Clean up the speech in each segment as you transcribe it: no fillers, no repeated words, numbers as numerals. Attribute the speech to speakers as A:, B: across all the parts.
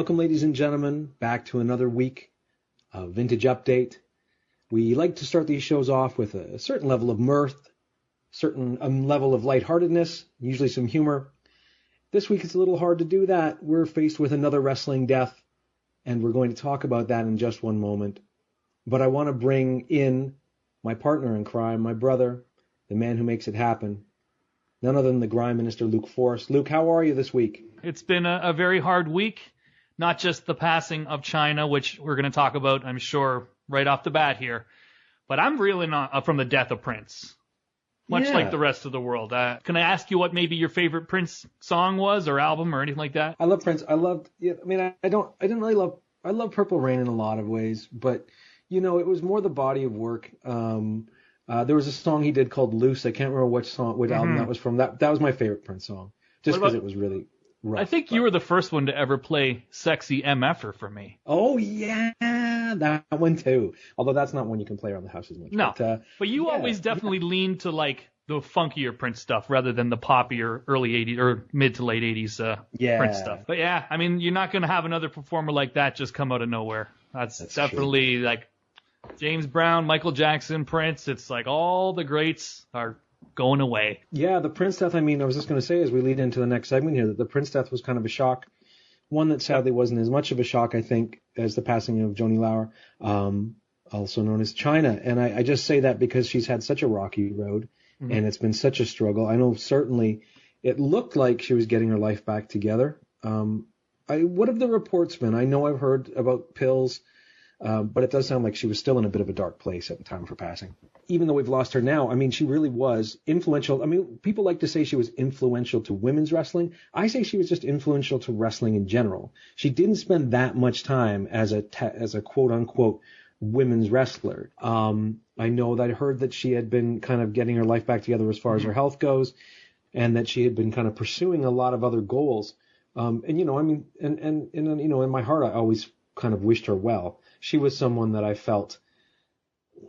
A: welcome, ladies and gentlemen, back to another week of Vintage Update. We like to start these shows off with a certain level of mirth, certain level of lightheartedness, usually some humor. This week it's a little hard to do that. We're faced with another wrestling death, and we're going to talk about that in just one moment. But I want to bring in my partner in crime, my brother, the man who makes it happen, none other than the Grime Minister, Luke Forrest. Luke, how are you this week?
B: It's been a very hard week, not just the passing of Chyna, which we're going to talk about, I'm sure, right off the bat here, but I'm reeling from the death of Prince, much like the rest of the world. Can I ask you what maybe your favorite Prince song was or album or anything like that?
A: I love Prince. I love Purple Rain in a lot of ways, but, you know, it was more the body of work. There was a song he did called Loose. I can't remember which album that was from. That was my favorite Prince song, just because it was really rough.
B: I think you were the first one to ever play Sexy MFer for me.
A: Oh, yeah, that one too. Although that's not one you can play around the house as much.
B: No, but you always definitely leaned to like the funkier Prince stuff rather than the poppier early 80s or mid to late 80s Prince stuff. But yeah, I mean, you're not going to have another performer like that just come out of nowhere. That's definitely true. Like James Brown, Michael Jackson, Prince. It's like all the greats are going away. Yeah, the Prince death, I mean, I was just going to say as we lead into the next segment here that the Prince death was kind of a shock. One that sadly wasn't as much of a shock, I think, as the passing of Joni Lauer, also known as Chyna. And I just say that because she's had such a rocky road, and it's been such a struggle. I know certainly it looked like she was getting her life back together. What have the reports been? I know I've heard about pills, but it does sound like she was still in a bit of a dark place at the time of her passing. Even though we've lost her now, I mean, she really was influential. I mean, people like to say she was influential to women's wrestling. I say she was just influential to wrestling in general. She didn't spend that much time as a quote-unquote women's wrestler. I know that I heard that she had been kind of getting her life back together as far as her health goes, and that she had been kind of pursuing a lot of other goals. And, you know, I mean, and you know, in my heart, I always kind of wished her well. She was someone that I felt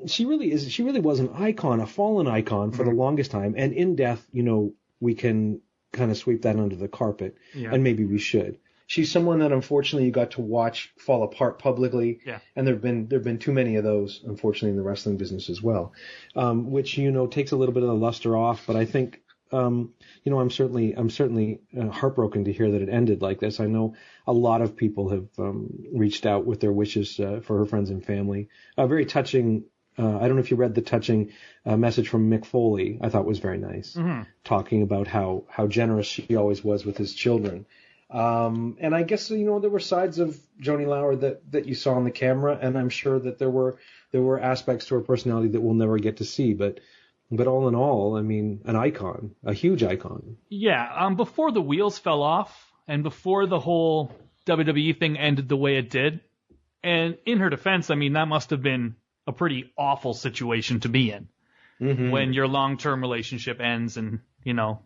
B: she really was an icon, a fallen icon for the longest time. And in death, you know, we can kind of sweep that under the carpet, and maybe we should. She's someone that unfortunately you got to watch fall apart publicly, and there've been too many of those, unfortunately, in the wrestling business as well, which, you know, takes a little bit of the luster off. But I think, you know, I'm certainly heartbroken to hear that it ended like this. I know a lot of people have reached out with their wishes for her friends and family. Very touching. I don't know if you read the touching message from Mick Foley. I thought was very nice, talking about how generous she always was with his children. And I guess, you know, there were sides of Joni Lauer that you saw on the camera, and I'm sure that there were aspects to her personality that we'll never get to see. But all in all, I mean, an icon, a huge icon. Yeah. Before the wheels fell off, and before the whole WWE thing ended the way it did, and in her defense, I mean, that must have been a pretty awful situation to be in when your long-term relationship ends and, you know,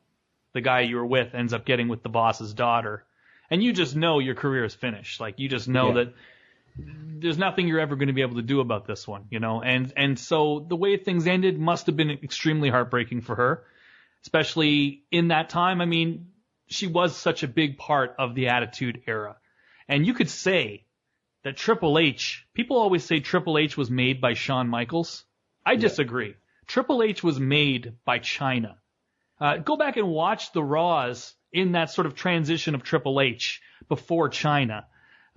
B: the guy you were with ends up getting with the boss's daughter. And you just know your career is finished. Like, you just know that there's nothing you're ever going to be able to do about this one, you know? And so the way things ended must have been extremely heartbreaking for her, especially in that time. I mean, she was such a big part of the Attitude Era. And you could say that Triple H, people always say Triple H was made by Shawn Michaels. I disagree. Triple H was made by Chyna. Go back and watch the Raws in that sort of transition of Triple H before Chyna.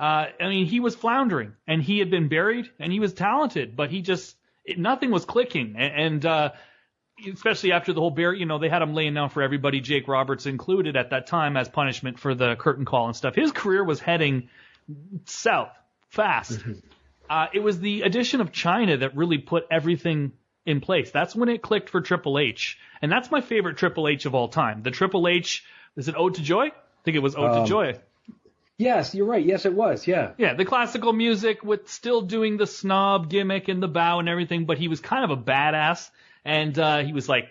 B: I mean, he was floundering, and he had been buried, and he was talented, but nothing was clicking. And especially after the whole you know, they had him laying down for everybody, Jake Roberts included at that time, as punishment for the curtain call and stuff. His career was heading south fast. It was the addition of Chyna that really put everything in place. That's when it clicked for Triple H. And that's my favorite Triple H of all time. The Triple H, is it Ode to Joy? I think it was Ode to Joy.
A: Yes, you're right. Yes, it was. Yeah.
B: Yeah, the classical music with still doing the snob gimmick and the bow and everything, but he was kind of a badass, and he was like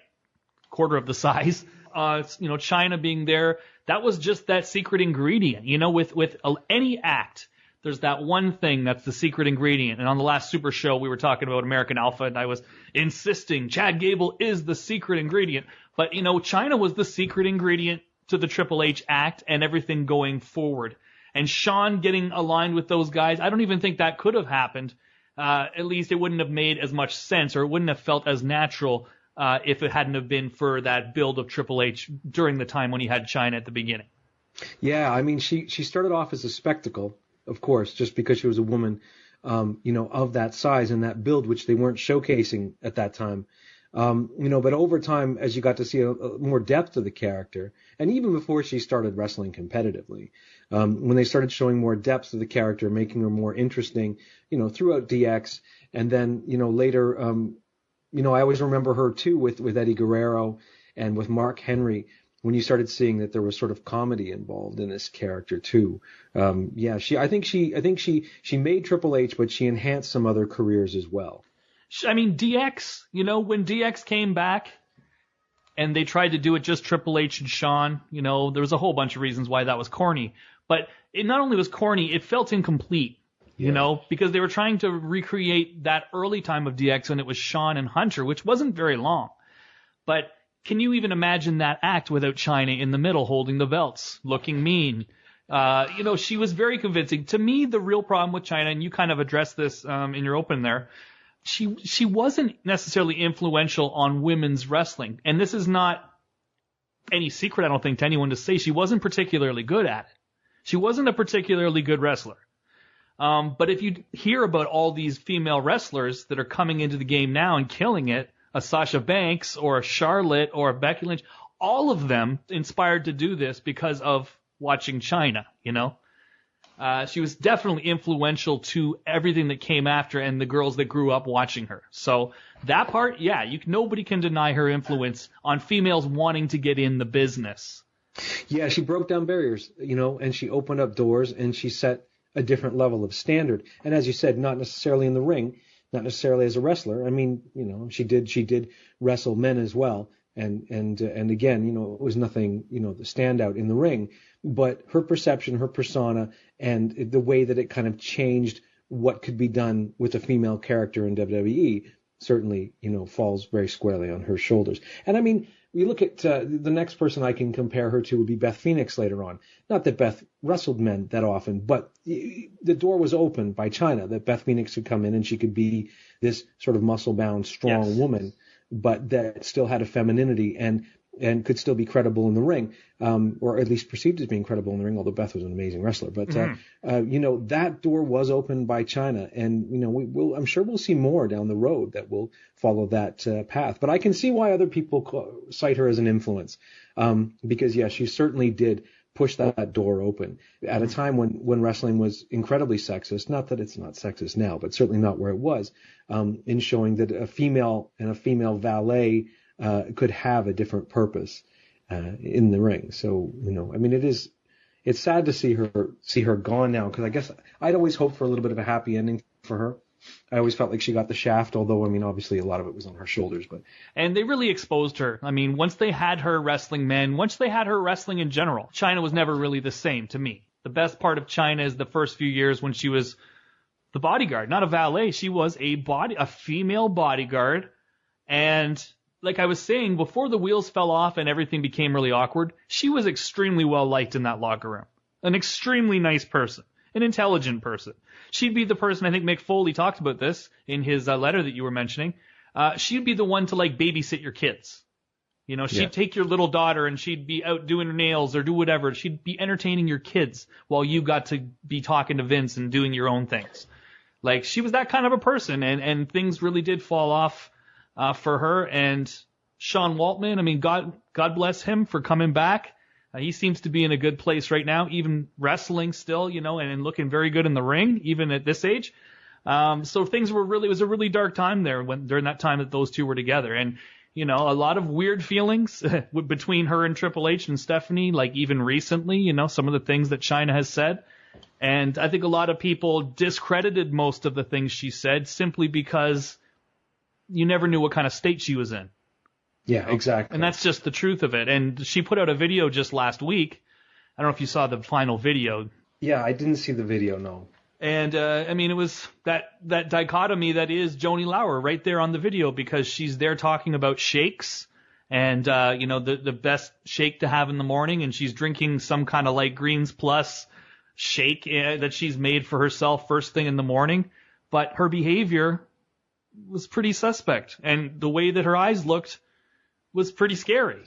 B: quarter of the size. You know, Chyna being there, that was just that secret ingredient. You know, with any act, there's that one thing that's the secret ingredient. And on the last Super Show, we were talking about American Alpha, and I was insisting Chad Gable is the secret ingredient. But, you know, Chyna was the secret ingredient to the Triple H act and everything going forward. And Sean getting aligned with those guys, I don't even think that could have happened. At least it wouldn't have made as much sense, or it wouldn't have felt as natural if it hadn't have been for that build of Triple H during the time when he had Chyna at the beginning.
A: Yeah, I mean, she started off as a spectacle, of course, just because she was a woman, of that size and that build, which they weren't showcasing at that time. But over time, as you got to see a more depth of the character, and even before she started wrestling competitively, when they started showing more depth of the character, making her more interesting, throughout DX, and then, later, I always remember her too with Eddie Guerrero and with Mark Henry, when you started seeing that there was sort of comedy involved in this character too. I think she made Triple H, but she enhanced some other careers as well.
B: I mean, DX, when DX came back and they tried to do it just Triple H and Shawn, there was a whole bunch of reasons why that was corny. But it not only was corny, it felt incomplete, because they were trying to recreate that early time of DX when it was Shawn and Hunter, which wasn't very long. But can you even imagine that act without Chyna in the middle holding the belts, looking mean? She was very convincing. To me, the real problem with Chyna, and you kind of addressed this in your open there, she wasn't necessarily influential on women's wrestling. And this is not any secret, I don't think, to anyone to say she wasn't particularly good at it. She wasn't a particularly good wrestler. But if you hear about all these female wrestlers that are coming into the game now and killing it, a Sasha Banks or a Charlotte or a Becky Lynch, all of them inspired to do this because of watching Chyna, She was definitely influential to everything that came after and the girls that grew up watching her. So that part, nobody can deny her influence on females wanting to get in the business.
A: Yeah, she broke down barriers, and she opened up doors and she set a different level of standard. And as you said, not necessarily in the ring, not necessarily as a wrestler. I mean, she did wrestle men as well. And again, it was nothing, the standout in the ring, but her perception, her persona, and the way that it kind of changed what could be done with a female character in WWE certainly, falls very squarely on her shoulders. And I mean, we look at the next person I can compare her to would be Beth Phoenix later on. Not that Beth wrestled men that often, but the door was opened by Chyna that Beth Phoenix could come in and she could be this sort of muscle-bound, strong woman, but that still had a femininity and could still be credible in the ring, or at least perceived as being credible in the ring, although Beth was an amazing wrestler. But, that door was opened by Chyna, and, I'm sure we'll see more down the road that will follow that path. But I can see why other people cite her as an influence, because, she certainly did push that door open at a time when wrestling was incredibly sexist. Not that it's not sexist now, but certainly not where it was, in showing that a female and a female valet could have a different purpose in the ring. So, it's sad to see her gone now, because I guess I'd always hoped for a little bit of a happy ending for her. I always felt like she got the shaft, although, obviously a lot of it was on her shoulders.
B: And they really exposed her. Once they had her wrestling men, once they had her wrestling in general, Chyna was never really the same to me. The best part of Chyna is the first few years when she was the bodyguard, not a valet. She was a female bodyguard. And like I was saying, before the wheels fell off and everything became really awkward, she was extremely well liked in that locker room. An extremely nice person, an intelligent person. She'd be the person, I think Mick Foley talked about this in his letter that you were mentioning. She'd be the one to babysit your kids. She'd take your little daughter and she'd be out doing her nails or do whatever. She'd be entertaining your kids while you got to be talking to Vince and doing your own things. She was that kind of a person, and things really did fall off for her. And Sean Waltman, God bless him for coming back. He seems to be in a good place right now, even wrestling still, and looking very good in the ring, even at this age. So things were it was a really dark time there during that time that those two were together. And, a lot of weird feelings between her and Triple H and Stephanie, even recently, some of the things that Chyna has said. And I think a lot of people discredited most of the things she said simply because you never knew what kind of state she was in.
A: Yeah, exactly.
B: And that's just the truth of it. And she put out a video just last week. I don't know if you saw the final video.
A: Yeah, I didn't see the video, no.
B: And, it was that dichotomy that is Joni Lauer right there on the video, because she's there talking about shakes and, the best shake to have in the morning. And she's drinking some kind of greens plus shake that she's made for herself first thing in the morning, but her behavior was pretty suspect, and the way that her eyes looked was pretty scary.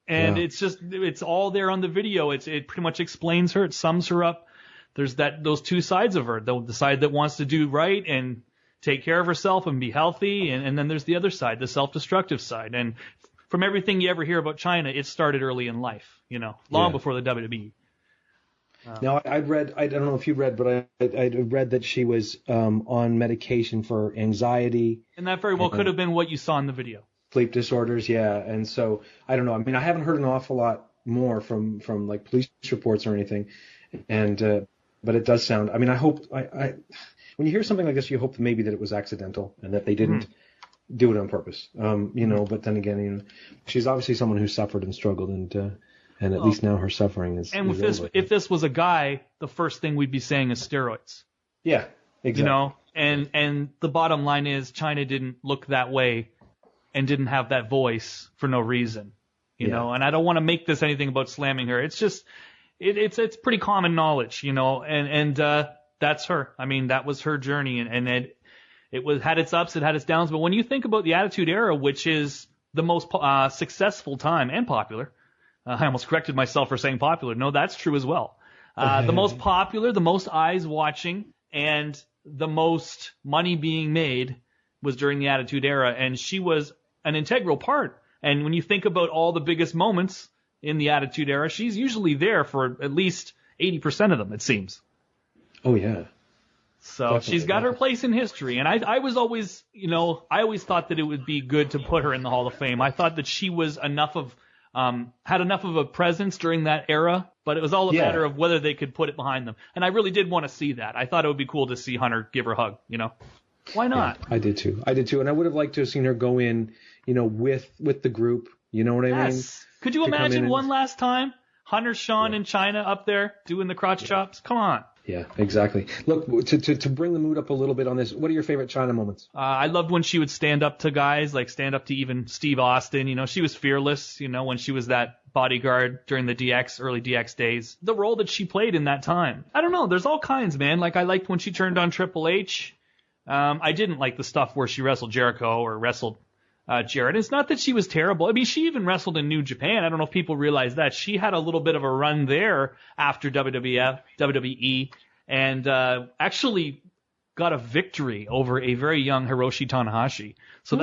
B: And it's all there on the video. It pretty much explains her. It sums her up. There's those two sides of her. The side that wants to do right and take care of herself and be healthy. And then there's the other side, the self-destructive side. And from everything you ever hear about Chyna, it started early in life, long before the WWE.
A: Now, I don't know if you read, but I read that she was on medication for anxiety.
B: And that very well could have been what you saw in the video.
A: Sleep disorders, yeah. And so, I don't know. I mean, I haven't heard an awful lot more from like police reports or anything. And but it does sound, I mean, I hope, when you hear something like this, you hope maybe that it was accidental and that they didn't do it on purpose. But then again, she's obviously someone who suffered and struggled, and at least now her suffering is.
B: And with
A: over.
B: If this was a guy, the first thing we'd be saying is steroids.
A: Yeah, exactly.
B: And the bottom line is Chyna didn't look that way and didn't have that voice for no reason, you know. And I don't want to make this anything about slamming her. It's just, it's pretty common knowledge, and that's her. I mean, that was her journey, and it had its ups, it had its downs. But when you think about the Attitude Era, which is the most successful time and popular, I almost corrected myself for saying popular. No, that's true as well. The most popular, the most eyes watching, and the most money being made was during the Attitude Era, and she was an integral part. And when you think about all the biggest moments in the Attitude Era, she's usually there for at least 80% of them, it seems.
A: Oh, yeah.
B: So definitely, she's got her place in history. And I was always, I always thought that it would be good to put her in the Hall of Fame. I thought that she was had enough of a presence during that era, but it was all a matter of whether they could put it behind them. And I really did want to see that. I thought it would be cool to see Hunter give her a hug, Why not?
A: Yeah, I did too. And I would have liked to have seen her go in, with the group. You know what I mean?
B: Could you imagine one last time? Hunter, Sean, and Chyna up there doing the crotch chops? Come on.
A: Yeah, exactly. Look, to bring the mood up a little bit on this, what are your favorite Chyna moments?
B: I loved when she would stand up to guys, like stand up to even Steve Austin. She was fearless, when she was that bodyguard during the early DX days. The role that she played in that time. I don't know. There's all kinds, man. Like, I liked when she turned on Triple H. I didn't like the stuff where she wrestled Jericho or wrestled Jarrett. It's not that she was terrible. I mean, she even wrestled in New Japan. I don't know if people realize that. She had a little bit of a run there after WWE, and actually got a victory over a very young Hiroshi Tanahashi. So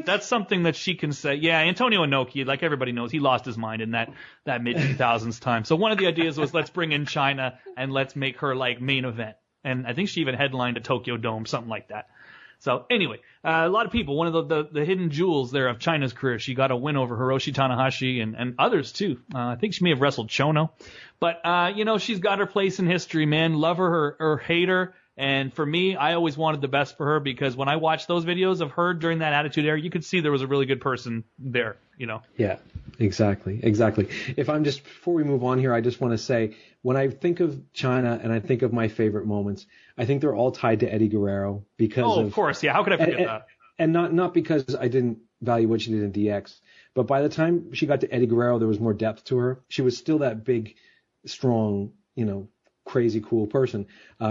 B: that's something that she can say. Yeah, Antonio Inoki, like everybody knows, he lost his mind in that mid-2000s time. So one of the ideas was, let's bring in Chyna and let's make her like main event. And I think she even headlined a Tokyo Dome, something like that. So anyway, a lot of people, one of the hidden jewels there of Chyna's career, she got a win over Hiroshi Tanahashi and others too. I think she may have wrestled Chono. But, she's got her place in history, man. Love her or hate her. And for me, I always wanted the best for her, because when I watched those videos of her during that Attitude Era, you could see there was a really good person there,
A: Yeah, exactly. Before we move on here, I just want to say, when I think of Chyna and I think of my favorite moments, I think they're all tied to Eddie Guerrero because
B: of course, yeah. How could I forget that?
A: And not because I didn't value what she did in DX, but by the time she got to Eddie Guerrero, there was more depth to her. She was still that big, strong, crazy cool person,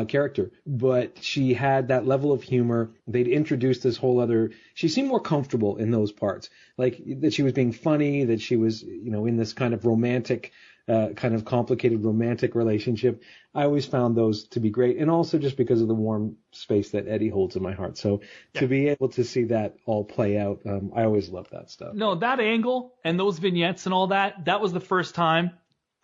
A: character, but she had that level of humor. They'd introduced this whole other, she seemed more comfortable in those parts, like that she was being funny, that she was, in this kind of romantic, kind of complicated romantic relationship. I always found those to be great, and also just because of the warm space that Eddie holds in my heart. So to be able to see that all play out, I always love that stuff.
B: No, that angle and those vignettes and all that was the first time.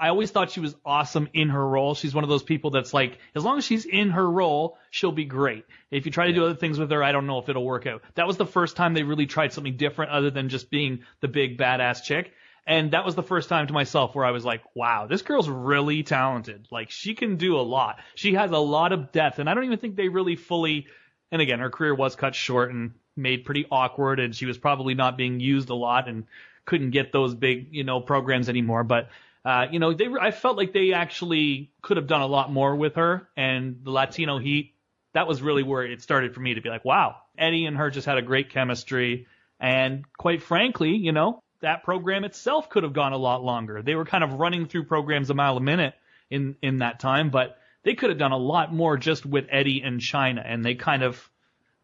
B: I always thought she was awesome in her role. She's one of those people that's like, as long as she's in her role, she'll be great. If you try to do other things with her, I don't know if it'll work out. That was the first time they really tried something different other than just being the big badass chick. And that was the first time to myself where I was like, wow, this girl's really talented. Like, she can do a lot. She has a lot of depth. And I don't even think they really fully, and again, her career was cut short and made pretty awkward, and she was probably not being used a lot and couldn't get those big, programs anymore. But I felt like they actually could have done a lot more with her, and the Latino heat, that was really where it started for me to be like, wow, Eddie and her just had a great chemistry. And quite frankly, that program itself could have gone a lot longer. They were kind of running through programs a mile a minute in that time, but they could have done a lot more just with Eddie and Chyna, and they kind of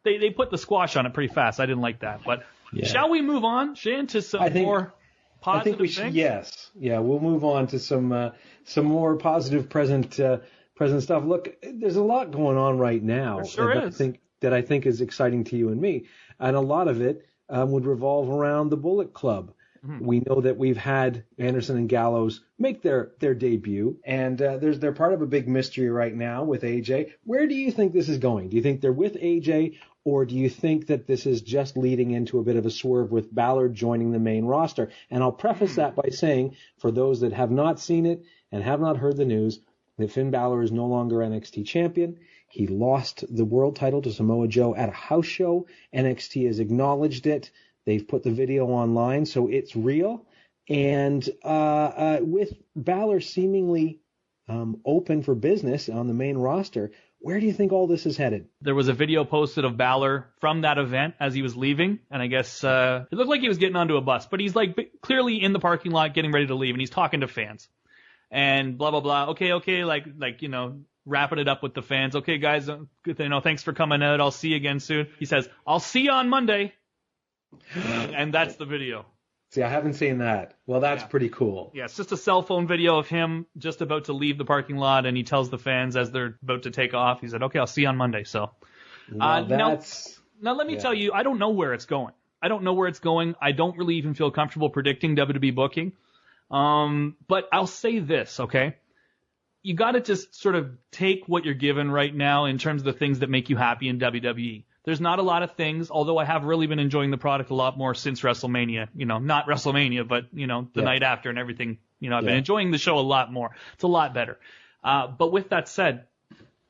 B: they put the squash on it pretty fast. I didn't like that. But shall we move on, Shane, to some more positive things?
A: Yes. Yeah, we'll move on to some more positive present stuff. Look, there's a lot going on right now that I think is exciting to you and me, and a lot of it would revolve around the Bullet Club. Mm-hmm. We know that we've had Anderson and Gallows make their debut, and they're part of a big mystery right now with AJ. Where do you think this is going? Do you think they're with AJ, or do you think that this is just leading into a bit of a swerve with Balor joining the main roster? And I'll preface that by saying, for those that have not seen it and have not heard the news, that Finn Balor is no longer NXT champion. He lost the world title to Samoa Joe at a house show. NXT has acknowledged it. They've put the video online, so it's real. And with Balor seemingly open for business on the main roster, where do you think all this is headed?
B: There was a video posted of Balor from that event as he was leaving, and I guess it looked like he was getting onto a bus, but he's like clearly in the parking lot getting ready to leave, and he's talking to fans. And blah, blah, blah. Okay, like wrapping it up with the fans. Okay, guys, thanks for coming out. I'll see you again soon. He says, I'll see you on Monday. And that's the video.
A: See, I haven't seen that. Well, that's pretty cool.
B: Yeah, it's just a cell phone video of him just about to leave the parking lot, and he tells the fans as they're about to take off, he said, okay, I'll see you on Monday. So now let me tell you, I don't know where it's going. I don't really even feel comfortable predicting WWE booking. But I'll say this, okay? You got to just sort of take what you're given right now in terms of the things that make you happy in WWE. There's not a lot of things, although I have really been enjoying the product a lot more since WrestleMania. Not WrestleMania, but, the night after and everything. I've been enjoying the show a lot more. It's a lot better. But with that said,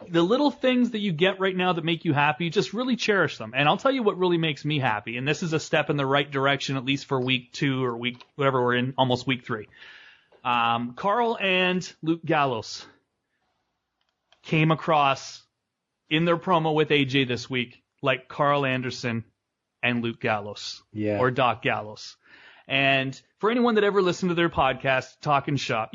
B: the little things that you get right now that make you happy, just really cherish them. And I'll tell you what really makes me happy. And this is a step in the right direction, at least for week 2 or whatever we're in, almost week 3. Carl and Luke Gallows came across in their promo with AJ this week like Carl Anderson and Luke Gallows, or Doc Gallows. And for anyone that ever listened to their podcast, Talkin' Shop,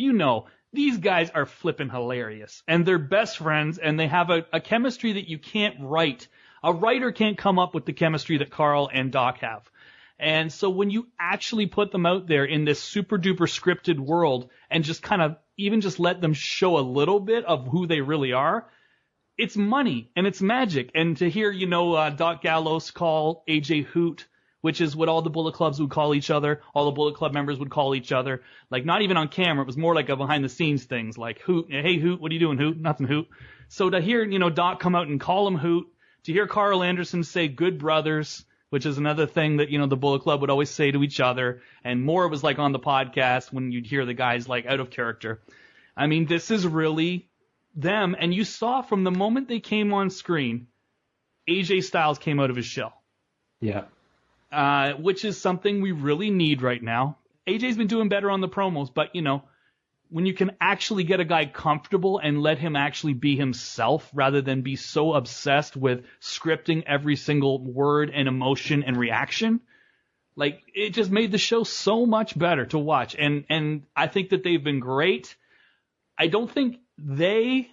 B: these guys are flippin' hilarious. And they're best friends, and they have a chemistry that you can't write. A writer can't come up with the chemistry that Carl and Doc have. And so when you actually put them out there in this super duper scripted world and just kind of even just let them show a little bit of who they really are, it's money and it's magic. And to hear, Doc Gallows call AJ Hoot, which is what all the Bullet Clubs would call each other, all the Bullet Club members would call each other, like not even on camera, it was more like a behind the scenes things, like Hoot, hey Hoot, what are you doing, Hoot? Nothing, Hoot. So to hear, Doc come out and call him Hoot, to hear Carl Anderson say good brothers, which is another thing that, the Bullet Club would always say to each other, and more was like on the podcast when you'd hear the guys like out of character. I mean, this is really them, and you saw from the moment they came on screen, AJ Styles came out of his shell.
A: Yeah.
B: Which is something we really need right now. AJ's been doing better on the promos, but, when you can actually get a guy comfortable and let him actually be himself rather than be so obsessed with scripting every single word and emotion and reaction, like, it just made the show so much better to watch. And I think that they've been great. I don't think they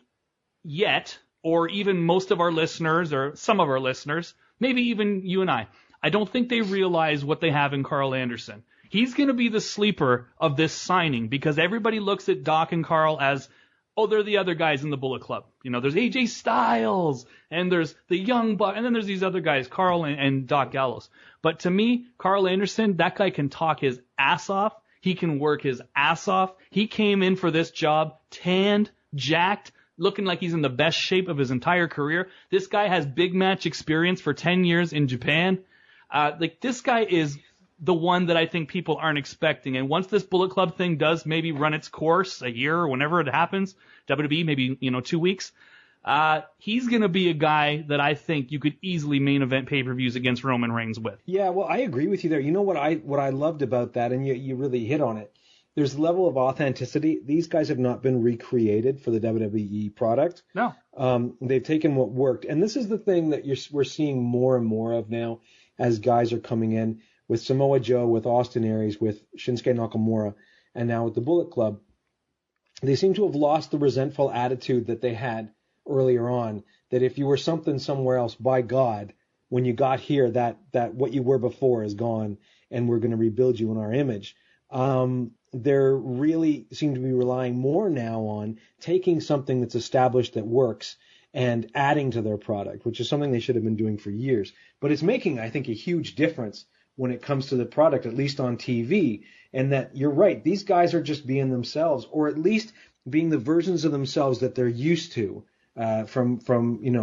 B: yet, or even most of our listeners or some of our listeners, maybe even you and I don't think they realize what they have in Carl Anderson. He's going to be the sleeper of this signing because everybody looks at Doc and Carl as, they're the other guys in the Bullet Club. There's AJ Styles and there's the Young Buck and then there's these other guys, Carl and Doc Gallows. But to me, Carl Anderson, that guy can talk his ass off. He can work his ass off. He came in for this job tanned, jacked, looking like he's in the best shape of his entire career. This guy has big match experience for 10 years in Japan. This guy is the one that I think people aren't expecting. And once this Bullet Club thing does maybe run its course a year or whenever it happens, WWE, maybe, 2 weeks, he's going to be a guy that I think you could easily main event pay-per-views against Roman Reigns with.
A: Yeah, well, I agree with you there. You know what I loved about that, and you really hit on it. There's a level of authenticity. These guys have not been recreated for the WWE product.
B: No.
A: They've taken what worked. And this is the thing that we're seeing more and more of now as guys are coming in with Samoa Joe, with Austin Aries, with Shinsuke Nakamura, and now with the Bullet Club. they seem to have lost the resentful attitude that they had earlier on, that if you were something somewhere else, by God, when you got here, that what you were before is gone, and we're going to rebuild you in our image. They're really seem to be relying more now on taking something that's established that works and adding to their product, which is something they should have been doing for years. But it's making, I think, a huge difference when it comes to the product, at least on TV. And that you're right, these guys are just being themselves, or at least being the versions of themselves that they're used to from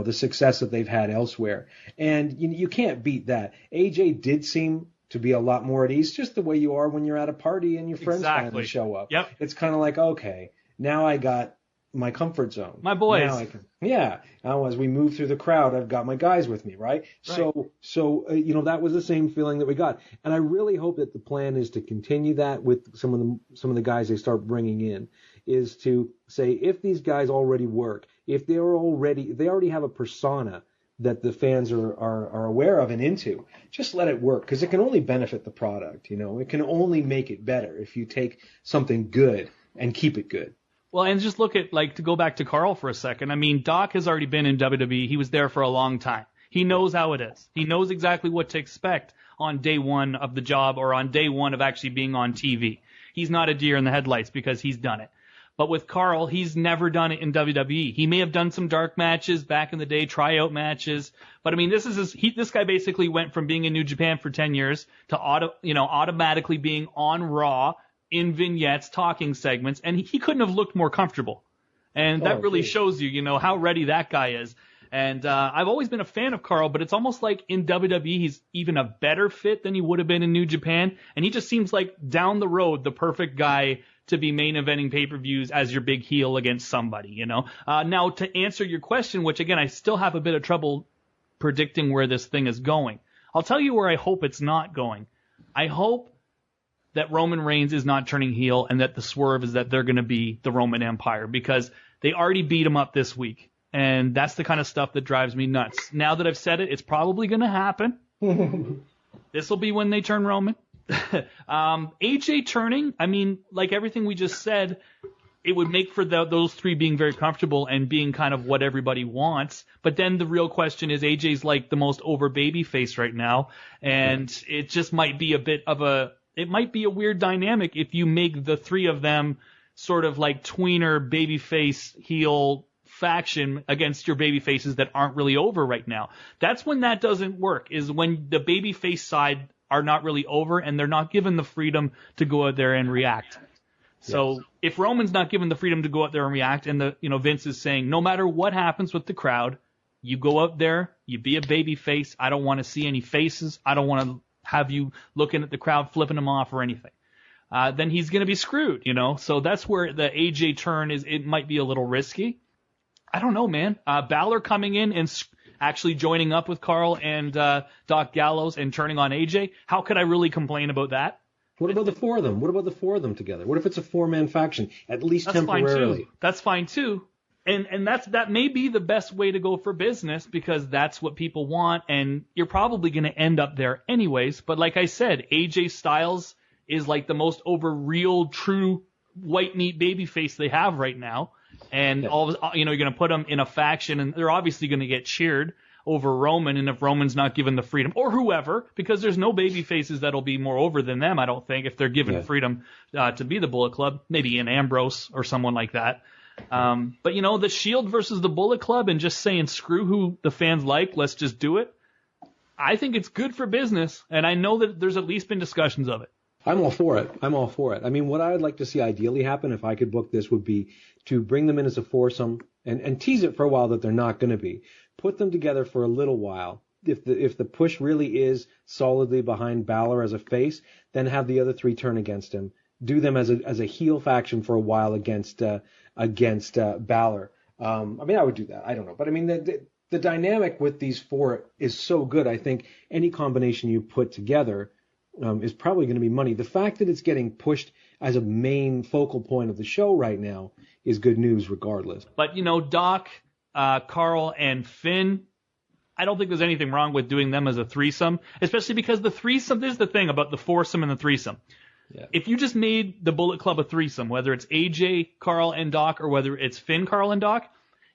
A: the success that they've had elsewhere. And you can't beat that. AJ did seem to be a lot more at ease, just the way you are when you're at a party and your friends finally show up.
B: Yep.
A: It's kind of like, okay, now I got my comfort zone.
B: My boys.
A: Now as we move through the crowd, I've got my guys with me, right? So that was the same feeling that we got. And I really hope that the plan is to continue that with some of the guys they start bringing in, is to say, if these guys already work, if they already have a persona that the fans are aware of and into, just let it work, because it can only benefit the product. It can only make it better if you take something good and keep it good.
B: Well, and just look at, to go back to Carl for a second. I mean, Doc has already been in WWE. He was there for a long time. He knows how it is. He knows exactly what to expect on day one of the job, or on day one of actually being on TV. He's not a deer in the headlights because he's done it. But with Carl, he's never done it in WWE. He may have done some dark matches back in the day, tryout matches. But I mean, this guy basically went from being in New Japan for 10 years to automatically being on Raw in vignettes, talking segments, and he couldn't have looked more comfortable. And that really shows you, how ready that guy is. And I've always been a fan of Carl, but it's almost like in WWE he's even a better fit than he would have been in New Japan. And he just seems like down the road the perfect guy to be main eventing pay-per-views as your big heel against somebody, Now, to answer your question, which, again, I still have a bit of trouble predicting where this thing is going, I'll tell you where I hope it's not going. I hope that Roman Reigns is not turning heel, and that the swerve is that they're going to be the Roman Empire, because they already beat him up this week. And that's the kind of stuff that drives me nuts. Now that I've said it, it's probably going to happen. This will be when they turn Roman. AJ turning, I mean, like everything we just said, it would make for those three being very comfortable and being kind of what everybody wants. But then the real question is, AJ's like the most over baby face right now, and it just might be it might be a weird dynamic if you make the three of them sort of like tweener babyface heel faction against your baby faces that aren't really over right now. That's when that doesn't work, is when the babyface side are not really over and they're not given the freedom to go out there and react. So if Roman's not given the freedom to go out there and react, and Vince is saying, no matter what happens with the crowd, you go out there, you be a baby face. I don't want to see any faces. I don't want to have you looking at the crowd, flipping them off or anything. Then he's going to be screwed, So that's where the AJ turn is. It might be a little risky. I don't know, man. Balor coming in and actually joining up with Carl and Doc Gallows and turning on AJ. How could I really complain about that?
A: What about the four of them? What about the four of them together? What if it's a four-man faction, at least temporarily?
B: That's fine too. And that may be the best way to go for business, because that's what people want, and you're probably going to end up there anyways. But like I said, AJ Styles is like the most over real, true white meat baby face they have right now. And you're going to put them in a faction, and they're obviously going to get cheered over Roman. And if Roman's not given the freedom, or whoever, because there's no baby faces that'll be more over than them, I don't think, if they're given freedom to be the Bullet Club, maybe in Ambrose or someone like that. But the Shield versus the Bullet Club, and just saying screw who the fans like, let's just do it. I think it's good for business, and I know that there's at least been discussions of it.
A: I'm all for it. I mean, what I would like to see ideally happen, if I could book this, would be to bring them in as a foursome and tease it for a while that they're not going to be. Put them together for a little while. If the push really is solidly behind Balor as a face, then have the other three turn against him. Do them as a heel faction for a while against Balor. I mean, I would do that. I don't know, but I mean the dynamic with these four is so good. I think any combination you put together is probably going to be money. The fact that it's getting pushed as a main focal point of the show right now is good news regardless.
B: But, Doc, Carl, and Finn, I don't think there's anything wrong with doing them as a threesome, especially because the threesome, this is the thing about the foursome and the threesome.
A: Yeah.
B: If you just made the Bullet Club a threesome, whether it's AJ, Carl, and Doc, or whether it's Finn, Carl, and Doc,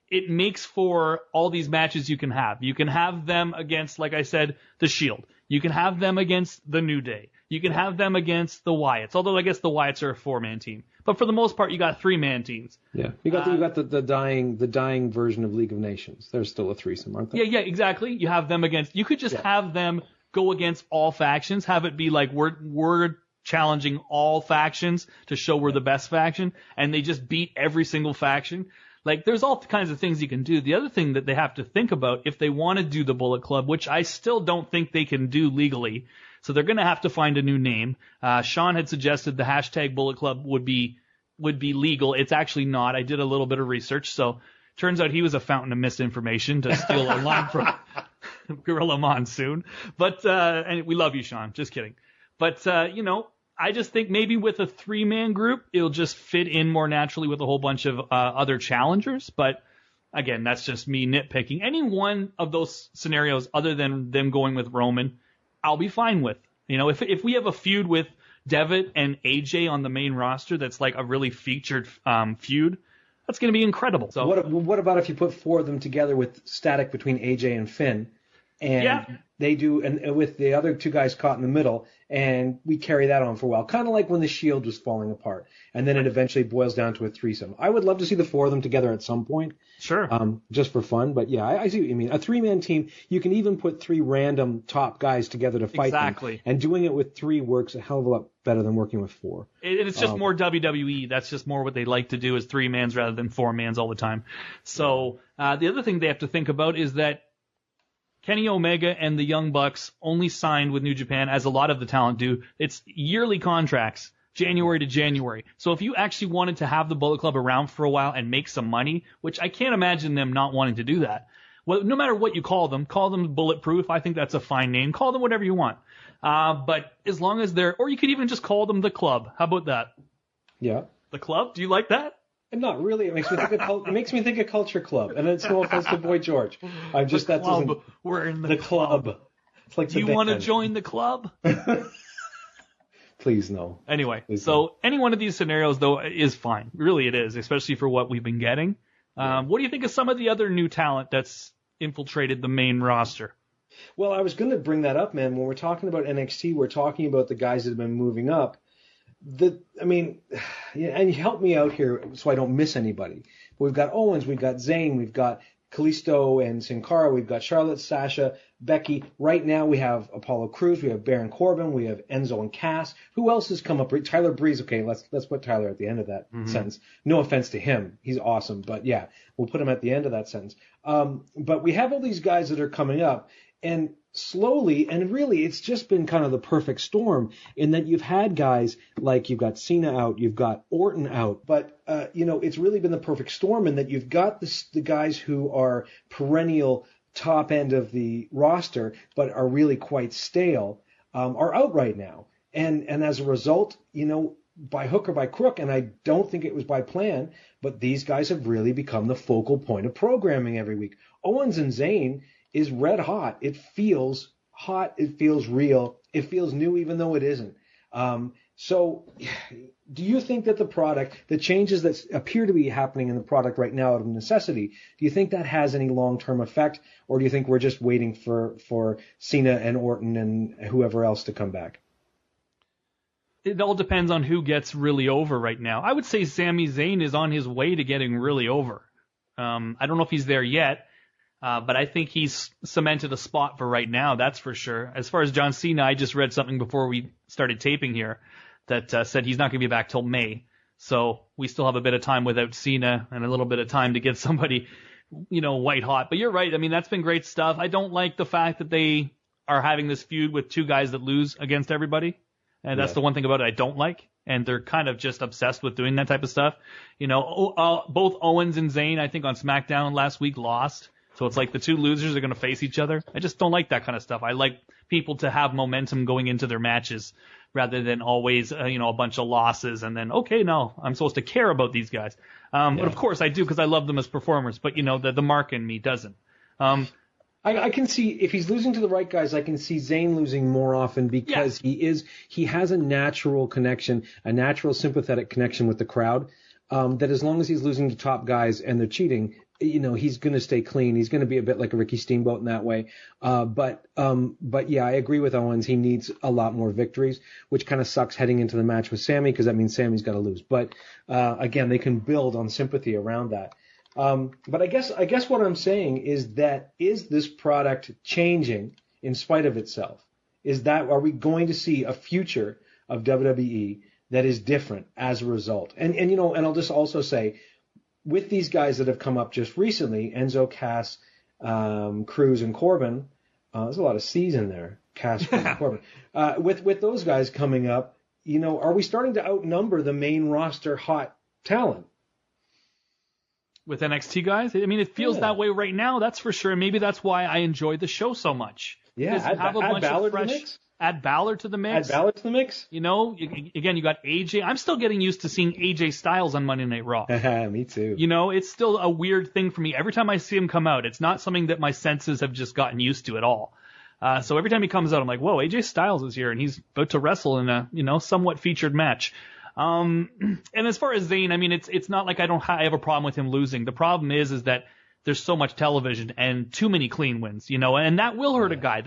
B: it makes for all these matches you can have. You can have them against, like I said, the Shield. You can have them against the New Day. You can have them against the Wyatts, although I guess the Wyatts are a 4-man team. But for the most part, you got 3-man teams.
A: Yeah, you got the dying version of League of Nations. They're still a threesome, aren't they?
B: Yeah, exactly. You have them against. You could just have them go against all factions. Have it be like we're challenging all factions to show we're the best faction, and they just beat every single faction. Like, there's all kinds of things you can do. The other thing that they have to think about if they want to do the Bullet Club, which I still don't think they can do legally, so they're going to have to find a new name. Sean had suggested the hashtag Bullet Club would be legal. It's actually not. I did a little bit of research, so turns out he was a fountain of misinformation to steal a line from Gorilla Monsoon. But and we love you, Sean. Just kidding. But I just think maybe with a 3-man group, it'll just fit in more naturally with a whole bunch of other challengers. But again, that's just me nitpicking. Any one of those scenarios other than them going with Roman, I'll be fine with. If we have a feud with Devitt and AJ on the main roster that's like a really featured feud, that's going to be incredible. So
A: what about if you put 4 of them together with static between AJ and Finn? And they do, and with the other 2 guys caught in the middle, and we carry that on for a while, kind of like when the Shield was falling apart, and then it eventually boils down to a threesome. I would love to see the 4 of them together at some point,
B: sure,
A: just for fun. But yeah, I see what you mean. A 3-man team, you can even put 3 random top guys together to fight them, and doing it with 3 works a hell of a lot better than working with 4.
B: It's just more WWE. That's just more what they like to do is 3-mans rather than 4-mans all the time. So the other thing they have to think about is that Kenny Omega and the Young Bucks only signed with New Japan, as a lot of the talent do. It's yearly contracts, January to January. So if you actually wanted to have the Bullet Club around for a while and make some money, which I can't imagine them not wanting to do that. Well, no matter what you call them Bulletproof. I think that's a fine name. Call them whatever you want. But as long as or you could even just call them the Club. How about that?
A: Yeah.
B: The Club? Do you like that?
A: Not really. It makes me think of Culture Club, and it's no offense to Boy George.
B: We're in the
A: club. It's like
B: do you want to join the club?
A: Please no.
B: Anyway, any one of these scenarios though is fine. Really, it is, especially for what we've been getting. What do you think of some of the other new talent that's infiltrated the main roster?
A: Well, I was going to bring that up, man. When we're talking about NXT, we're talking about the guys that have been moving up. And help me out here so I don't miss anybody. We've got Owens, we've got Zayn, we've got Kalisto and Sin Cara, we've got Charlotte, Sasha, Becky. Right now we have Apollo Crews, we have Baron Corbin, we have Enzo and Cass. Who else has come up? Tyler Breeze. Okay, let's put Tyler at the end of that sentence. No offense to him, he's awesome, but yeah, we'll put him at the end of that sentence. But we have all these guys that are coming up, and slowly, and really, it's just been kind of the perfect storm in that you've had guys like you've got Cena out, you've got Orton out, but it's really been the perfect storm in that you've got the guys who are perennial top end of the roster, but are really quite stale, are out right now, and as a result, by hook or by crook, and I don't think it was by plan, but these guys have really become the focal point of programming every week. Owens and Zayn is red hot. It feels hot. It feels real. It feels new, even though it isn't. So do you think that the changes that appear to be happening in the product right now out of necessity, do you think that has any long-term effect, or do you think we're just waiting for Cena and Orton and whoever else to come back?
B: It all depends on who gets really over right now. I would say Sami Zayn is on his way to getting really over. I don't know if he's there yet. But I think he's cemented a spot for right now, that's for sure. As far as John Cena, I just read something before we started taping here that said he's not going to be back till May. So we still have a bit of time without Cena and a little bit of time to get somebody, white hot. But you're right. I mean, that's been great stuff. I don't like the fact that they are having this feud with 2 guys that lose against everybody. And that's the one thing about it I don't like. And they're kind of just obsessed with doing that type of stuff. Both Owens and Zayn, I think on SmackDown last week, lost. So it's like the 2 losers are going to face each other. I just don't like that kind of stuff. I like people to have momentum going into their matches rather than always, a bunch of losses and then, okay, no, I'm supposed to care about these guys. But of course I do because I love them as performers. But, the mark in me doesn't.
A: I can see if he's losing to the right guys, I can see Zayn losing more often because he has a natural connection, a natural sympathetic connection with the crowd. That as long as he's losing to top guys and they're cheating, he's going to stay clean. He's going to be a bit like a Ricky Steamboat in that way. But yeah, I agree with Owens. He needs a lot more victories, which kind of sucks heading into the match with Sammy because that means Sammy's got to lose. But again, they can build on sympathy around that. But I guess what I'm saying is this product changing in spite of itself? Are we going to see a future of WWE that is different as a result? And I'll just also say, with these guys that have come up just recently, Enzo, Cass, Cruz, and Corbin, there's a lot of C's in there. Cass, Cruz, and Corbin. With those guys coming up, are we starting to outnumber the main roster hot talent?
B: With NXT guys? I mean, it feels that way right now, that's for sure. Maybe that's why I enjoy the show so much.
A: Yeah, add Balor to the mix.
B: Add Balor to the mix. Again, you got AJ. I'm still getting used to seeing AJ Styles on Monday Night Raw.
A: Me too.
B: It's still a weird thing for me. Every time I see him come out, it's not something that my senses have just gotten used to at all. So every time he comes out, I'm like, whoa, AJ Styles is here, and he's about to wrestle in a, somewhat featured match. And as far as Zayn, I mean, it's not like I have a problem with him losing. The problem is that there's so much television and too many clean wins, and that will hurt a guy.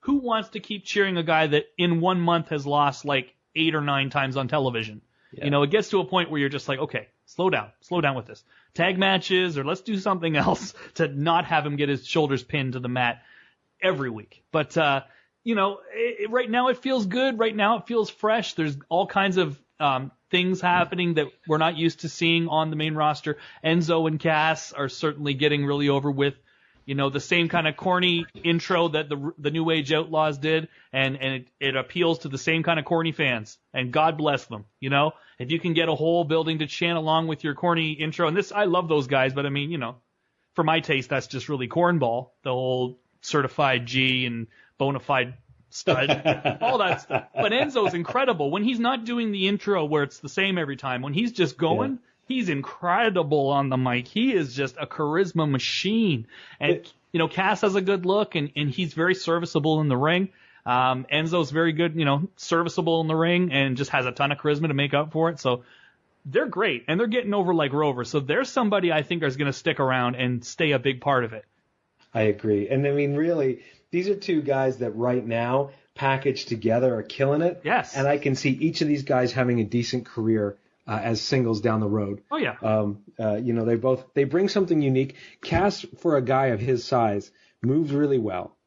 B: Who wants to keep cheering a guy that in 1 month has lost like 8 or 9 times on television? Yeah. It gets to a point where you're just like, okay, slow down with this. Tag matches, or let's do something else to not have him get his shoulders pinned to the mat every week. But, right now it feels good. Right now it feels fresh. There's all kinds of things happening that we're not used to seeing on the main roster. Enzo and Cass are certainly getting really over with, the same kind of corny intro that the New Age Outlaws did, and it appeals to the same kind of corny fans, and God bless them. If you can get a whole building to chant along with your corny intro, and I love those guys, but I mean, for my taste, that's just really cornball, the whole certified G and bona fide stud, all that stuff. But Enzo's incredible. When he's not doing the intro where it's the same every time, when he's just going, he's incredible on the mic. He is just a charisma machine. And, Cass has a good look, and he's very serviceable in the ring. Enzo's very good, serviceable in the ring, and just has a ton of charisma to make up for it. So they're great, and they're getting over like Rover. So there's somebody I think is going to stick around and stay a big part of it.
A: I agree. And I mean, really, these are two guys that right now, packaged together, are killing it.
B: Yes.
A: And I can see each of these guys having a decent career as singles down the road.
B: Oh, yeah.
A: They bring something unique. Cass, for a guy of his size, moves really well,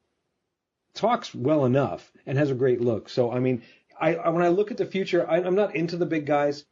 A: talks well enough, and has a great look. So, I mean, when I look at the future, I'm not into the big guys,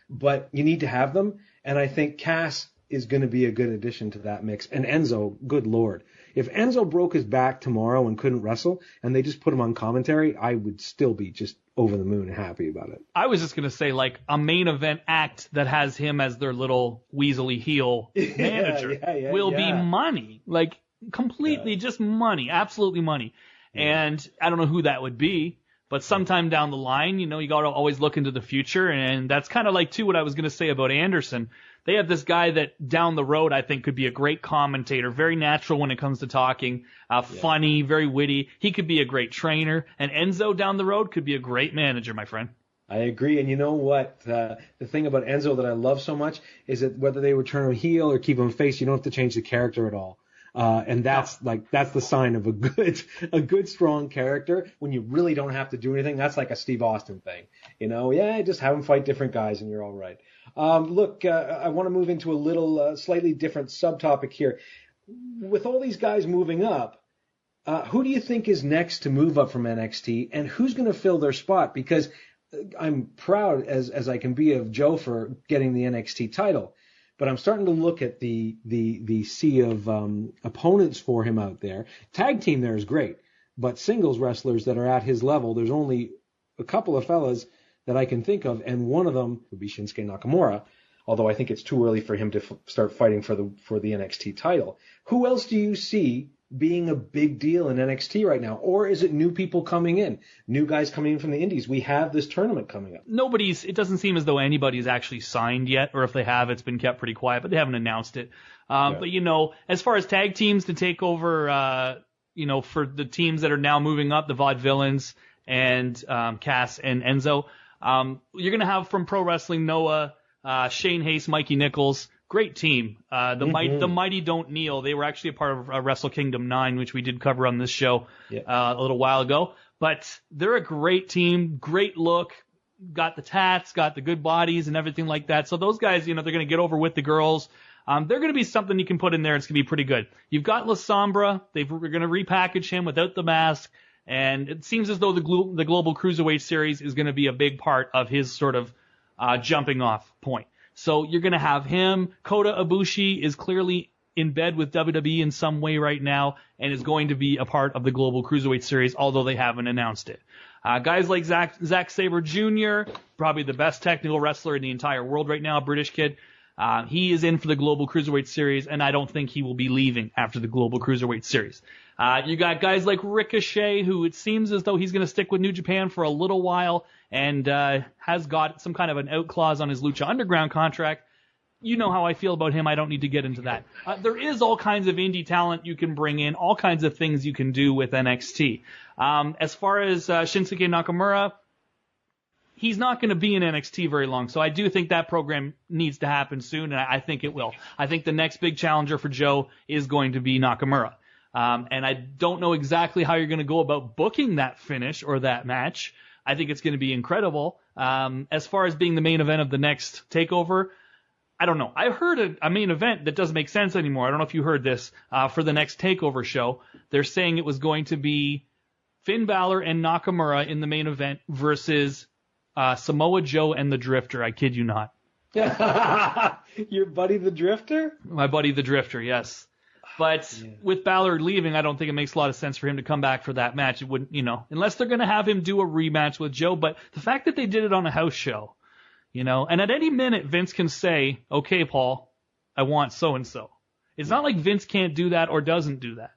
A: but you need to have them. And I think Cass is going to be a good addition to that mix. And Enzo, good Lord. If Enzo broke his back tomorrow and couldn't wrestle, and they just put him on commentary, I would still be just over the moon and happy about it.
B: I was just going to say, like, a main event act that has him as their little weaselly heel manager will be money. Like, completely just money. Absolutely money. Yeah. And I don't know who that would be, but sometime down the line, you got to always look into the future. And that's kind of like, too, what I was going to say about Anderson. They have this guy that down the road I think could be a great commentator, very natural when it comes to talking, funny, very witty. He could be a great trainer. And Enzo down the road could be a great manager, my friend.
A: I agree. And you know what? The thing about Enzo that I love so much is that whether they would turn him heel or keep him face, you don't have to change the character at all. And that's the sign of a good, strong character when you really don't have to do anything. That's like a Steve Austin thing. Just have him fight different guys and you're all right. Look, I want to move into a little slightly different subtopic here. With all these guys moving up, who do you think is next to move up from NXT, and who's going to fill their spot? Because I'm proud as I can be of Joe for getting the NXT title, but I'm starting to look at the sea of opponents for him out there. Tag team there is great, but singles wrestlers that are at his level, there's only a couple of fellas that I can think of, and one of them would be Shinsuke Nakamura, although I think it's too early for him to start fighting for the NXT title. Who else do you see being a big deal in NXT right now? Or is it new people coming in, new guys coming in from the indies? We have this tournament coming up.
B: It doesn't seem as though anybody's actually signed yet, or if they have, it's been kept pretty quiet, but they haven't announced it. But as far as tag teams to take over for the teams that are now moving up, the Vaudevillains and Cass and Enzo. You're going to have from Pro Wrestling Noah, Shane Hayes, Mikey Nichols. Great team. The Mighty Don't Kneel. They were actually a part of Wrestle Kingdom 9, which we did cover on this show a little while ago. But they're a great team, great look, got the tats, got the good bodies and everything like that. So those guys, they're going to get over with the girls. They're going to be something you can put in there. It's going to be pretty good. You've got La Sombra. We're going to repackage him without the mask. And it seems as though the Global Cruiserweight Series is going to be a big part of his sort of jumping off point. So you're going to have him. Kota Ibushi is clearly in bed with WWE in some way right now and is going to be a part of the Global Cruiserweight Series, although they haven't announced it. Guys like Zack Sabre Jr., probably the best technical wrestler in the entire world right now, British kid. He is in for the Global Cruiserweight Series, and I don't think he will be leaving after the Global Cruiserweight Series. You got guys like Ricochet, who it seems as though he's going to stick with New Japan for a little while and has got some kind of an out clause on his Lucha Underground contract. You know how I feel about him. I don't need to get into that. There is all kinds of indie talent you can bring in, all kinds of things you can do with NXT. As far as Shinsuke Nakamura, he's not going to be in NXT very long, so I do think that program needs to happen soon, and I think it will. I think the next big challenger for Joe is going to be Nakamura. And I don't know exactly how you're going to go about booking that finish or that match. I think it's going to be incredible. As far as being the main event of the next TakeOver, I don't know. I heard a main event that doesn't make sense anymore. I don't know if you heard this. For the next TakeOver show, they're saying it was going to be Finn Balor and Nakamura in the main event versus Samoa Joe and the Drifter. I kid you not.
A: Your buddy the Drifter?
B: My buddy the Drifter, yes. But with Balor leaving, I don't think it makes a lot of sense for him to come back for that match. It wouldn't, unless they're going to have him do a rematch with Joe. But the fact that they did it on a house show, and at any minute Vince can say, okay, Paul, I want so-and-so. It's not like Vince can't do that or doesn't do that.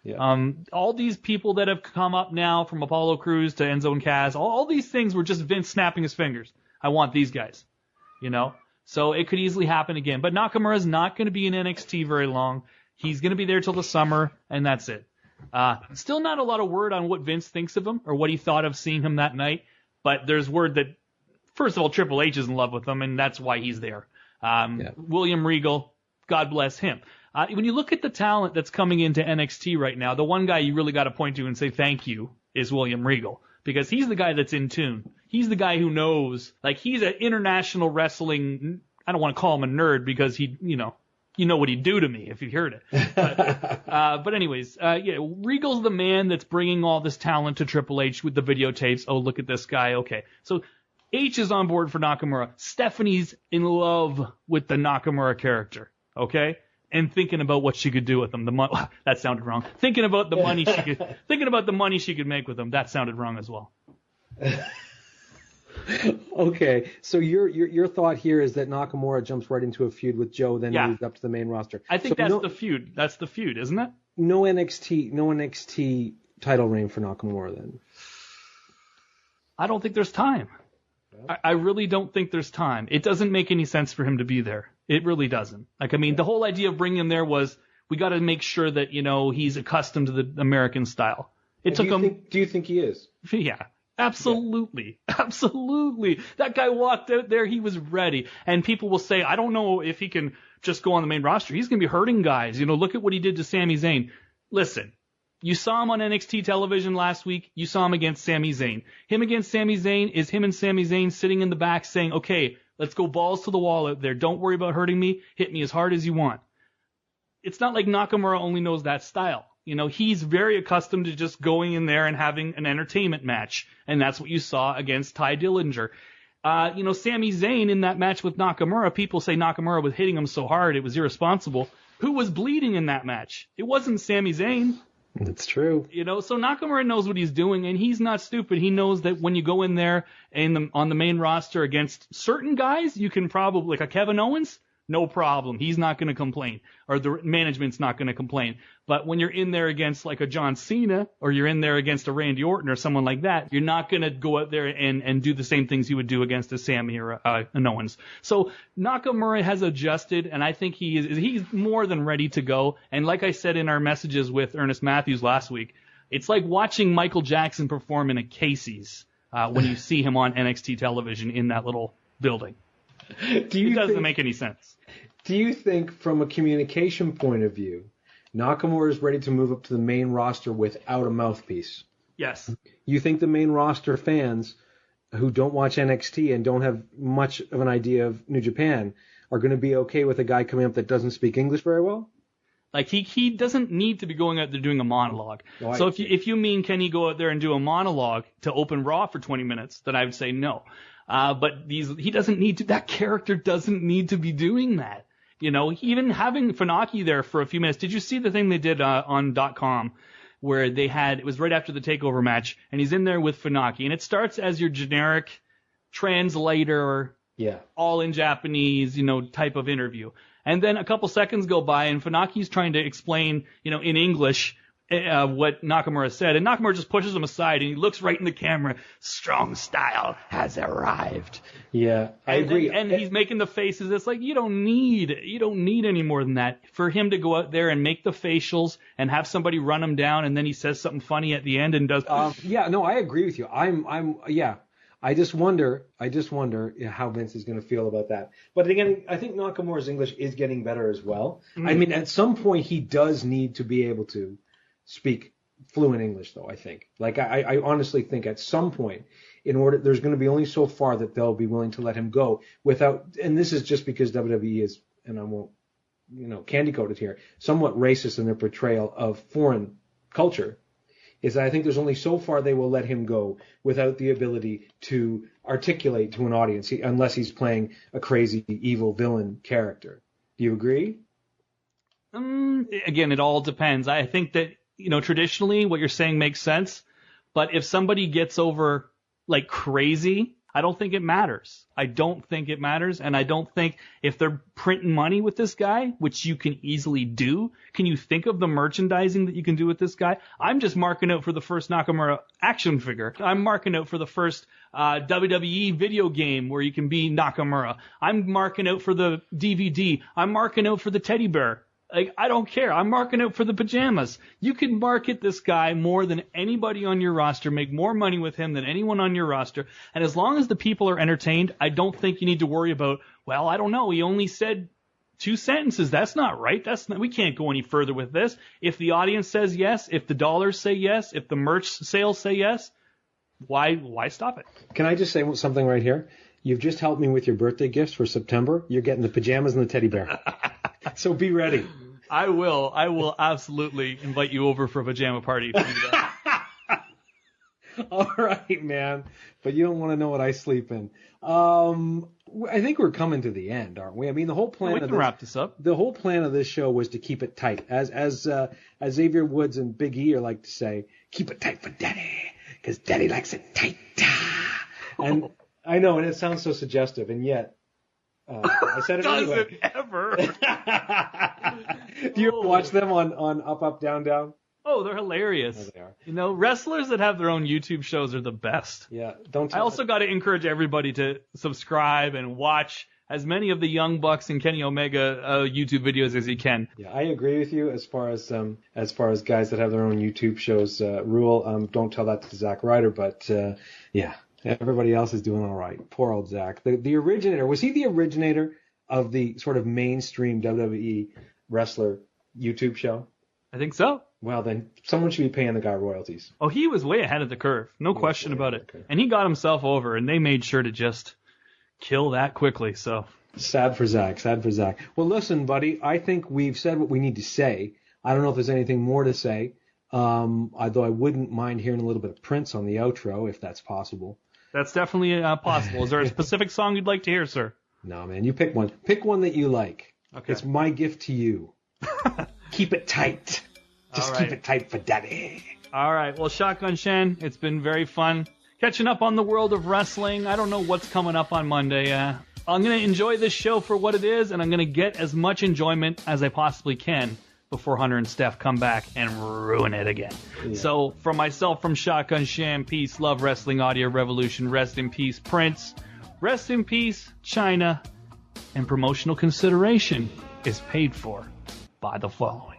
B: Yeah. All these people that have come up now, from Apollo Crews to Enzo and Kaz, all these things were just Vince snapping his fingers. I want these guys, So it could easily happen again. But Nakamura's not going to be in NXT very long. He's going to be there till the summer, and that's it. Still not a lot of word on what Vince thinks of him or what he thought of seeing him that night. But there's word that, first of all, Triple H is in love with him, and that's why he's there. William Regal, God bless him. When you look at the talent that's coming into NXT right now, the one guy you really got to point to and say thank you is William Regal, because he's the guy that's in tune. He's the guy who knows, he's an international wrestling, I don't want to call him a nerd because he, you know what he'd do to me if you heard it. But anyways, Regal's the man that's bringing all this talent to Triple H with the videotapes. Oh, look at this guy. Okay. So H is on board for Nakamura. Stephanie's in love with the Nakamura character. Okay. And thinking about what she could do with him. That sounded wrong. Thinking about the money she could make with him. That sounded wrong as well.
A: Okay, so your thought here is that Nakamura jumps right into a feud with Joe, then moves up to the main roster.
B: I think that's the feud. That's the feud, isn't it?
A: No NXT title reign for Nakamura then.
B: I don't think there's time. I really don't think there's time. It doesn't make any sense for him to be there. It really doesn't. The whole idea of bringing him there was we got to make sure that he's accustomed to the American style. Do
A: you think he is?
B: Yeah. Absolutely. Yeah. Absolutely. That guy walked out there. He was ready. And people will say, I don't know if he can just go on the main roster. He's going to be hurting guys. Look at what he did to Sami Zayn. Listen, you saw him on NXT television last week. You saw him against Sami Zayn. Him against Sami Zayn is him and Sami Zayn sitting in the back saying, okay, let's go balls to the wall out there. Don't worry about hurting me. Hit me as hard as you want. It's not like Nakamura only knows that style. He's very accustomed to just going in there and having an entertainment match. And that's what you saw against Ty Dillinger. Sami Zayn in that match with Nakamura, people say Nakamura was hitting him so hard it was irresponsible. Who was bleeding in that match? It wasn't Sami Zayn.
A: That's true.
B: So Nakamura knows what he's doing, and he's not stupid. He knows that when you go in there on the main roster against certain guys, you can probably, like a Kevin Owens, no problem. He's not going to complain, or the management's not going to complain. But when you're in there against like a John Cena, or you're in there against a Randy Orton or someone like that, you're not going to go out there and do the same things you would do against a Sammy or an Owens. So Nakamura has adjusted, and I think he's more than ready to go. And like I said in our messages with Ernest Matthews last week, it's like watching Michael Jackson perform in a Casey's when you see him on NXT television in that little building. It doesn't make any sense.
A: Do you think, from a communication point of view, Nakamura is ready to move up to the main roster without a mouthpiece?
B: Yes.
A: You think the main roster fans who don't watch NXT and don't have much of an idea of New Japan are going to be okay with a guy coming up that doesn't speak English very well?
B: Like he doesn't need to be going out there doing a monologue. No, so if you mean can he go out there and do a monologue to open Raw for 20 minutes, then I would say no. But he doesn't need to. That character doesn't need to be doing that. You know, even having Funaki there for a few minutes. Did you see the thing they did on .com where they had, it was right after the TakeOver match, and he's in there with Funaki, and it starts as your generic translator, all in Japanese, type of interview. And then a couple seconds go by, and Funaki's trying to explain, in English, what Nakamura said. And Nakamura just pushes him aside, and he looks right in the camera. Strong style has arrived.
A: Yeah, I agree.
B: And he's making the faces. It's like, you don't need any more than that. For him to go out there and make the facials and have somebody run him down, and then he says something funny at the end and does.
A: I agree with you. I just wonder how Vince is going to feel about that. But again, I think Nakamura's English is getting better as well. Mm-hmm. I mean, at some point he does need to be able to speak fluent English, though, I think. Like, I honestly think at some point, there's going to be only so far that they'll be willing to let him go without, and this is just because WWE is, and I won't, candy coat it here, somewhat racist in their portrayal of foreign culture. Is that I think there's only so far they will let him go without the ability to articulate to an audience, unless he's playing a crazy, evil villain character. Do you agree?
B: Again, it all depends. I think that, traditionally what you're saying makes sense. But if somebody gets over like crazy, I don't think it matters. And I don't think if they're printing money with this guy, which you can easily do, can you think of the merchandising that you can do with this guy? I'm just marking out for the first Nakamura action figure. I'm marking out for the first WWE video game where you can be Nakamura. I'm marking out for the DVD. I'm marking out for the teddy bear. Like, I don't care. I'm marking out for the pajamas. You can market this guy more than anybody on your roster, make more money with him than anyone on your roster. And as long as the people are entertained, I don't think you need to worry about, well, I don't know, he only said 2 sentences. That's not right. We can't go any further with this. If the audience says yes, if the dollars say yes, if the merch sales say yes, why stop it?
A: Can I just say something right here? You've just helped me with your birthday gifts for September. You're getting the pajamas and the teddy bear. So be ready.
B: I will absolutely invite you over for a pajama party.
A: All right, man. But you don't want to know what I sleep in. I think we're coming to the end, aren't we? I mean, the whole plan.
B: We can wrap this up.
A: The whole plan of this show was to keep it tight, as Xavier Woods and Big E like to say, keep it tight for Daddy, because Daddy likes it tight. And I know, and it sounds so suggestive, and yet. I said it
B: Does
A: anyway.
B: it ever?
A: Do you ever watch them on Up, Up, Down, Down?
B: Oh, they're hilarious.
A: Oh, they are.
B: Wrestlers that have their own YouTube shows are the best.
A: Yeah.
B: I also got to encourage everybody to subscribe and watch as many of the Young Bucks and Kenny Omega YouTube videos as you can.
A: Yeah, I agree with you as far as guys that have their own YouTube shows rule. Don't tell that to Zack Ryder, but yeah. Everybody else is doing all right. Poor old Zach. The originator, was he the originator of the sort of mainstream WWE wrestler YouTube show?
B: I think so.
A: Well, then someone should be paying the guy royalties.
B: Oh, he was way ahead of the curve. No question about it. And he got himself over, and they made sure to just kill that quickly. So
A: sad for Zach. Well, listen, buddy, I think we've said what we need to say. I don't know if there's anything more to say, although I wouldn't mind hearing a little bit of Prince on the outro, if that's possible.
B: That's definitely possible. Is there a specific song you'd like to hear, sir?
A: No, man. You pick one. Pick one that you like.
B: Okay.
A: It's my gift to you. Keep it tight. Just keep it tight for Daddy.
B: All right. Well, Shotgun Shen, it's been very fun catching up on the world of wrestling. I don't know what's coming up on Monday. I'm going to enjoy this show for what it is, and I'm going to get as much enjoyment as I possibly can before Hunter and Steph come back and ruin it again. Yeah. So, from myself, from Shotgun Sham, peace, love, wrestling, audio revolution, rest in peace, Prince, rest in peace, Chyna, and promotional consideration is paid for by the following.